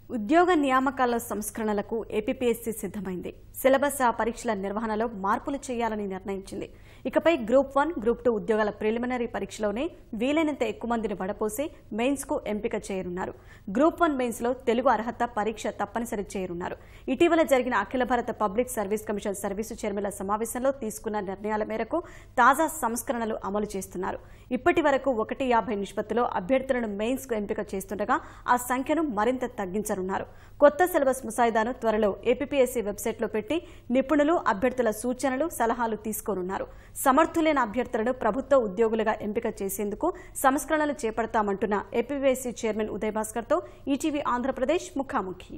ఉద్యోగ నియామకాల సంస్కరణలకు ఏపీపీఎస్సీ సిద్ధమైంది. సిలబస్ పరీక్షల నిర్వహణలో మార్పులు చేయాలని నిర్ణయించింది. ఇకపై గ్రూప్ 1, గ్రూప్ 2 ఉద్యోగాల ప్రిలిమినరీ పరీక్షలోనే వీలైనంత ఎక్కువ మందిని వడపోసి మెయిన్స్ కు ఎంపిక చేయనున్నారు. గ్రూప్ 1 మెయిన్స్ లో తెలుగు అర్హత పరీక్ష తప్పనిసరి చేయనున్నారు. ఇటీవల జరిగిన అఖిల భారత పబ్లిక్ సర్వీస్ కమిషన్ సర్వీసు చైర్మన్ల సమావేశంలో తీసుకున్న నిర్ణయాల మేరకు తాజా సంస్కరణలు అమలు చేస్తున్నారు. ఇప్పటి వరకు 1:50 నిష్పత్తిలో అభ్యర్థులను మెయిన్స్ కు ఎంపిక చేస్తుండగా ఆ సంఖ్యను మరింత తగ్గించనున్నారు. కొత్త సిలబస్ ముసాయిదాను త్వరలో ఏపీపీఎస్సీ వెబ్సైట్లో పెట్టి నిపుణులు అభ్యర్థుల సూచనలు, సలహాలు తీసుకోనున్నారు. సమర్థులైన అభ్యర్థులను ప్రభుత్వ ఉద్యోగులుగా ఎంపిక చేసేందుకు సంస్కరణలు చేపడతామంటున్న ఏపీపీఎస్సీ చైర్మన్ ఉదయ్ భాస్కర్తో ఈటీవీ ఆంధ్రప్రదేశ్ ముఖాముఖి.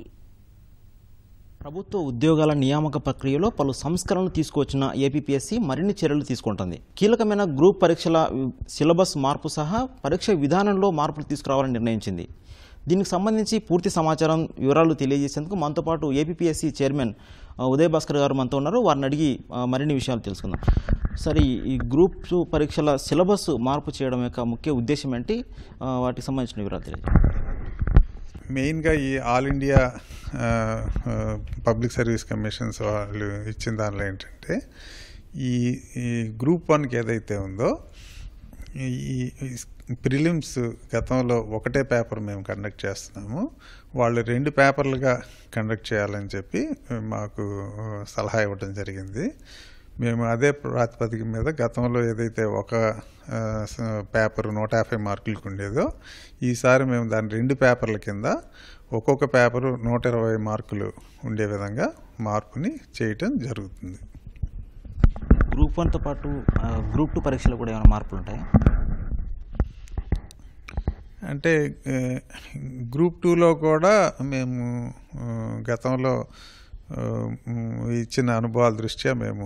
ప్రభుత్వ ఉద్యోగాల నియామక ప్రక్రియలో పలు సంస్కరణలు తీసుకువచ్చిన ఏపీపీఎస్సీ మరిన్ని చర్యలు తీసుకుంటుంది. కీలకమైన గ్రూప్ పరీక్షల సిలబస్ మార్పు సహా పరీక్ష విధానంలో మార్పులు తీసుకురావాలని నిర్ణయించింది. దీనికి సంబంధించి పూర్తి సమాచారం, వివరాలు తెలియజేసేందుకు మనతో పాటు ఏపీపీఎస్సీ చైర్మన్ ఉదయ్ భాస్కర్ గారు మనతో ఉన్నారు. వారిని అడిగి మరిన్ని విషయాలు తెలుసుకుందాం. సరే, ఈ గ్రూప్ 2 పరీక్షల సిలబస్ మార్పు చేయడం యొక్క ముఖ్య ఉద్దేశం ఏంటి, వాటికి సంబంధించిన వివరాలు తెలియజేయండి. మెయిన్గా ఈ all India public service commissions వాళ్ళు ఇచ్చిన దానిలో ఏంటంటే ఈ గ్రూప్ 1కి ఏదైతే ఉందో ఈ ప్రిలిమ్స్ గతంలో ఒకటే పేపర్ మేము కండక్ట్ చేస్తున్నాము, వాళ్ళు 2 పేపర్లుగా కండక్ట్ చేయాలని చెప్పి మాకు సలహా ఇవ్వడం జరిగింది. మేము అదే ప్రాతిపదిక మీద గతంలో ఏదైతే ఒక పేపర్ 150 మార్కులకు ఉండేదో ఈసారి మేము దాని 2 పేపర్ల కింద ఒక్కొక్క పేపరు 120 మార్కులు ఉండే విధంగా మార్పుని చేయటం జరుగుతుంది. గ్రూప్ 1తో పాటు గ్రూప్ 2 పరీక్షలు కూడా ఏమైనా మార్పులు ఉంటాయా? అంటే గ్రూప్ 2లో కూడా మేము గతంలో ఇచ్చిన అనుభవాల దృష్ట్యా మేము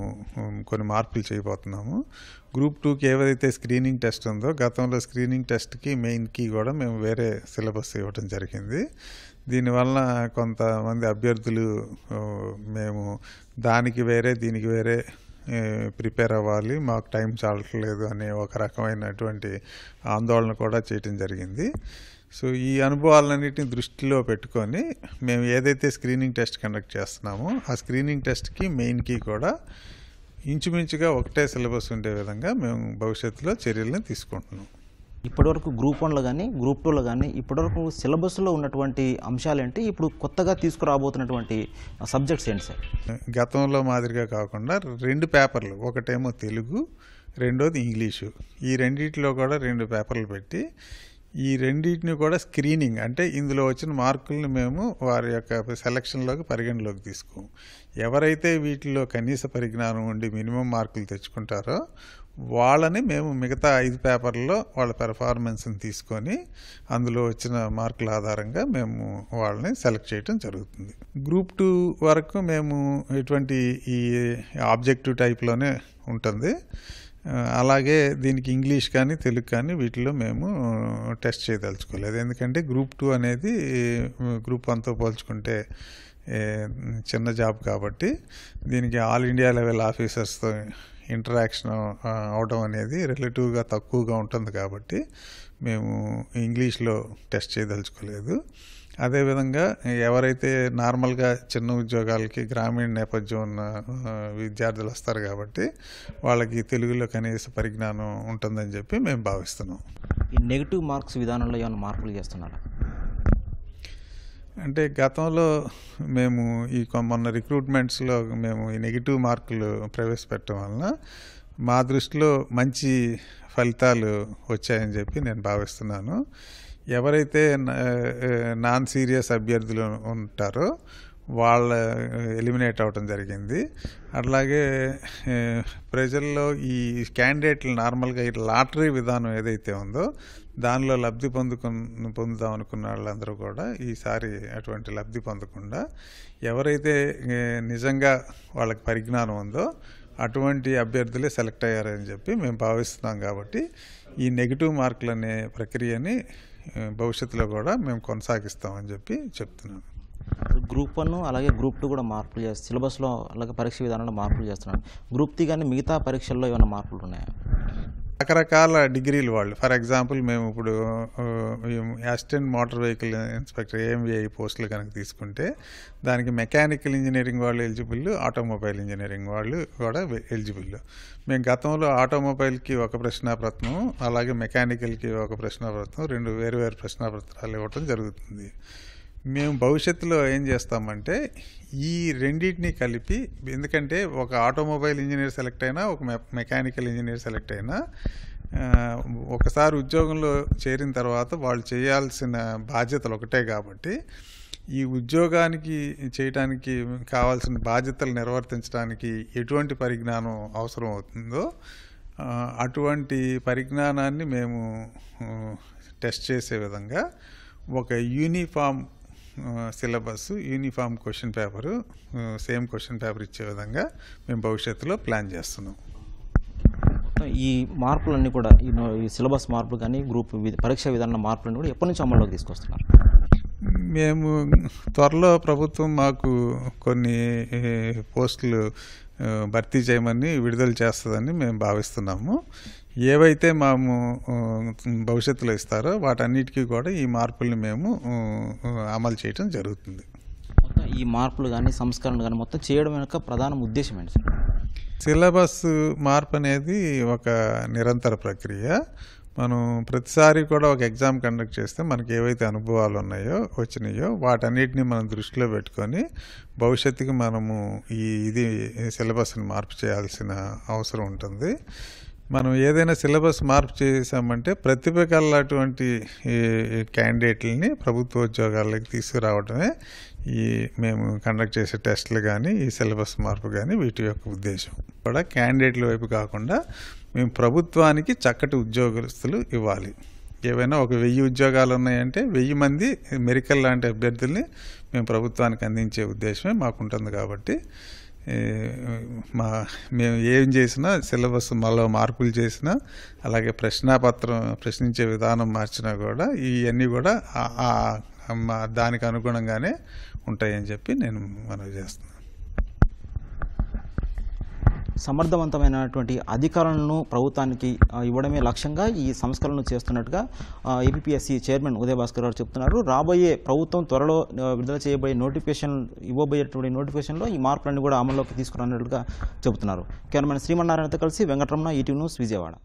కొన్ని మార్పులు చేయబోతున్నాము. గ్రూప్ 2కి ఏదైతే స్క్రీనింగ్ టెస్ట్ ఉందో గతంలో స్క్రీనింగ్ టెస్ట్కి మెయిన్కి కూడా మేము వేరే సిలబస్ ఇవ్వడం జరిగింది. దీనివల్ల కొంతమంది అభ్యర్థులు మేము దానికి వేరే దీనికి వేరే ప్రిపేర్ అవ్వాలి, మాకు టైం చాలట్లేదు అనే ఒక రకమైనటువంటి ఆందోళన కూడా చేయటం జరిగింది. సో ఈ అనుభవాలన్నిటిని దృష్టిలో పెట్టుకొని మేము ఏదైతే స్క్రీనింగ్ టెస్ట్ కండక్ట్ చేస్తున్నామో ఆ స్క్రీనింగ్ టెస్ట్కి మెయిన్కి కూడా ఇంచుమించుగా ఒకటే సిలబస్ ఉండే విధంగా మేము భవిష్యత్తులో చర్యలను తీసుకుంటున్నాం. ఇప్పటివరకు గ్రూప్ 1లో కానీ గ్రూప్ 2లో కానీ ఇప్పటివరకు సిలబస్లో ఉన్నటువంటి అంశాలు ఏంటి, ఇప్పుడు కొత్తగా తీసుకురాబోతున్నటువంటి సబ్జెక్ట్స్ ఏంటి సార్? గతంలో మాదిరిగా కాకుండా 2 పేపర్లు, ఒకటేమో తెలుగు, రెండోది ఇంగ్లీషు, ఈ రెండింటిలో కూడా 2 పేపర్లు పెట్టి ఈ రెండింటిని కూడా స్క్రీనింగ్ అంటే ఇందులో వచ్చిన మార్కులను మేము వారి యొక్క సెలక్షన్లోకి పరిగణలోకి తీసుకోము. ఎవరైతే వీటిలో కనీస పరిజ్ఞానం ఉండి మినిమం మార్కులు తెచ్చుకుంటారో వాళ్ళని మేము మిగతా 5 పేపర్లలో వాళ్ళ పెర్ఫార్మెన్స్ని తీసుకొని అందులో వచ్చిన మార్కుల ఆధారంగా మేము వాళ్ళని సెలెక్ట్ చేయడం జరుగుతుంది. గ్రూప్ 2 వరకు మేము ఎటువంటి ఈ ఆబ్జెక్టివ్ టైప్లోనే ఉంటుంది. అలాగే దీనికి ఇంగ్లీష్ కానీ తెలుగు కానీ వీటిలో మేము టెస్ట్ చేయదలుచుకోలేదు. ఎందుకంటే గ్రూప్ 2 అనేది గ్రూప్ 1తో పోల్చుకుంటే చిన్న జాబ్ కాబట్టి దీనికి ఆల్ ఇండియా లెవెల్ ఆఫీసర్స్తో ఇంటరాక్షన్ అవడం అనేది రిలేటివ్గా తక్కువగా ఉంటుంది కాబట్టి మేము ఇంగ్లీష్లో టెస్ట్ చేయదలుచుకోలేదు. అదేవిధంగా ఎవరైతే నార్మల్గా చిన్న ఉద్యోగాలకి గ్రామీణ నేపథ్యం ఉన్న విద్యార్థులు వస్తారు కాబట్టి వాళ్ళకి తెలుగులో కనీస పరిజ్ఞానం ఉంటుందని చెప్పి మేము భావిస్తున్నాం. ఈ నెగిటివ్ మార్క్స్ విధానంలో ఏమైనా మార్పులు చేస్తున్నారా? అంటే గతంలో మేము మొన్న రిక్రూట్మెంట్స్లో మేము ఈ నెగిటివ్ మార్కులు ప్రవేశపెట్టడం వలన మా దృష్టిలో మంచి ఫలితాలు వచ్చాయని చెప్పి నేను భావిస్తున్నాను. ఎవరైతే నాన్ సీరియస్ అభ్యర్థులు ఉంటారో వాళ్ళ ఎలిమినేట్ అవ్వడం జరిగింది. అట్లాగే ప్రజల్లో ఈ క్యాండిడేట్లు నార్మల్గా ఈ లాటరీ విధానం ఏదైతే ఉందో దానిలో లబ్ధి పొందుదాం అనుకున్న వాళ్ళందరూ కూడా ఈసారి అటువంటి లబ్ధి పొందకుండా ఎవరైతే నిజంగా వాళ్ళకి పరిజ్ఞానం ఉందో అటువంటి అభ్యర్థులే సెలెక్ట్ అయ్యారని చెప్పి మేము భావిస్తున్నాం. కాబట్టి ఈ నెగిటివ్ మార్కులు అనే ప్రక్రియని భవిష్యత్తులో కూడా మేము కొనసాగిస్తామని చెప్పి చెప్తున్నాను. గ్రూప్ 1 అలాగే గ్రూప్ 2 కూడా మార్పులు చేస్తారు, సిలబస్లో అలాగే పరీక్ష విధానంలో మార్పులు చేస్తున్నాను. గ్రూప్ 3 కానీ మిగతా పరీక్షల్లో ఏమైనా మార్పులు ఉన్నాయా? రకరకాల డిగ్రీలు వాళ్ళు. ఫర్ ఎగ్జాంపుల్ మేము ఇప్పుడు assistant motor vehicle inspector AMVI పోస్టులు కనుక తీసుకుంటే దానికి మెకానికల్ ఇంజనీరింగ్ వాళ్ళు ఎలిజిబుల్, ఆటోమొబైల్ ఇంజనీరింగ్ వాళ్ళు కూడా ఎలిజిబుల్. మేము గతంలో ఆటోమొబైల్కి ఒక ప్రశ్నాపత్రం, అలాగే మెకానికల్కి ఒక ప్రశ్నాపత్రం, 2 వేరు ప్రశ్నాపత్రాలు ఇవ్వటం జరుగుతుంది. మేము భవిష్యత్తులో ఏం చేస్తామంటే ఈ రెండింటినీ కలిపి, ఎందుకంటే ఒక ఆటోమొబైల్ ఇంజనీర్ సెలెక్ట్ అయినా, ఒక మెకానికల్ ఇంజనీర్ సెలెక్ట్ అయినా ఒకసారి ఉద్యోగంలో చేరిన తర్వాత వాళ్ళు చేయాల్సిన బాధ్యతలు ఒకటే కాబట్టి ఈ ఉద్యోగానికి చేయడానికి కావాల్సిన బాధ్యతలు నిర్వర్తించడానికి ఎటువంటి పరిజ్ఞానం అవసరం అవుతుందో అటువంటి పరిజ్ఞానాన్ని మేము టెస్ట్ చేసే విధంగా ఒక uniform syllabus, uniform question paper, same question paper ఇచ్చే విధంగా మేము భవిష్యత్తులో ప్లాన్ చేస్తున్నాం. ఈ మార్పులన్నీ కూడా ఈ సిలబస్ మార్పులు కానీ గ్రూప్ పరీక్షా విధాన మార్పులను కూడా ఎప్పటి నుంచి అమల్లోకి తీసుకొస్తున్నారు? మేము త్వరలో ప్రభుత్వం మాకు కొన్ని పోస్టులు భర్తీ చేయమని విడుదల చేస్తుందని మేము భావిస్తున్నాము. ఏవైతే మేము భవిష్యత్తులో ఇస్తారో వాటన్నిటికీ కూడా ఈ మార్పుల్ని మేము అమలు చేయడం జరుగుతుంది. ఈ మార్పులు కానీ సంస్కరణలు కానీ మొత్తం చేయడం వెనుక ప్రధాన ఉద్దేశం ఏంటి సార్? సిలబస్ మార్పు అనేది ఒక నిరంతర ప్రక్రియ. మనం ప్రతిసారి కూడా ఒక ఎగ్జామ్ కండక్ట్ చేస్తే మనకి ఏవైతే అనుభవాలు వచ్చినాయో వాటన్నిటిని మనం దృష్టిలో పెట్టుకొని భవిష్యత్తుకి మనము ఇది సిలబస్ని మార్పు చేయాల్సిన అవసరం ఉంటుంది. మనం ఏదైనా సిలబస్ మార్పు చేసామంటే ప్రతిభ కలటువంటి క్యాండిడేట్లని ప్రభుత్వ ఉద్యోగాల్లోకి తీసుకురావడమే మేము కండక్ట్ చేసే టెస్టులు కానీ ఈ సిలబస్ మార్పు కానీ వీటి యొక్క ఉద్దేశం. కూడా క్యాండిడేట్ల వైపు కాకుండా మేము ప్రభుత్వానికి చక్కటి ఉద్యోగస్తులు ఇవ్వాలి. ఏవైనా ఒక 1000 ఉద్యోగాలు ఉన్నాయంటే 1000 మంది మెరికల్ లాంటి అభ్యర్థుల్ని మేము ప్రభుత్వానికి అందించే ఉద్దేశమే మాకుంటుంది. కాబట్టి మేము ఏం చేసినా సిలబస్ మళ్ళీ మార్పులు చేసినా, అలాగే ప్రశ్నించే విధానం మార్చినా కూడా ఇవన్నీ కూడా దానికి అనుగుణంగానే ఉంటాయని చెప్పి నేను మనవి చేస్తున్నాను. సమర్థవంతమైనటువంటి అధికారాలను ప్రభుత్వానికి ఇవ్వడమే లక్ష్యంగా ఈ సంస్కరణలు చేస్తున్నట్టుగా ఏపీఎస్సీ చైర్మన్ ఉదయభాస్కర్ గారు చెప్తున్నారు. రాబోయే ప్రభుత్వం త్వరలో విడుదల చేయబోయే ఇవ్వబోయేటువంటి నోటిఫికేషన్లో ఈ మార్పులన్నీ కూడా అమల్లోకి తీసుకురానున్నట్లుగా చెబుతున్నారు. కెమెరామెన్ శ్రీమన్నారాయణతో కలిసి వెంకటరమణ, ఈటీవీ న్యూస్, విజయవాడ.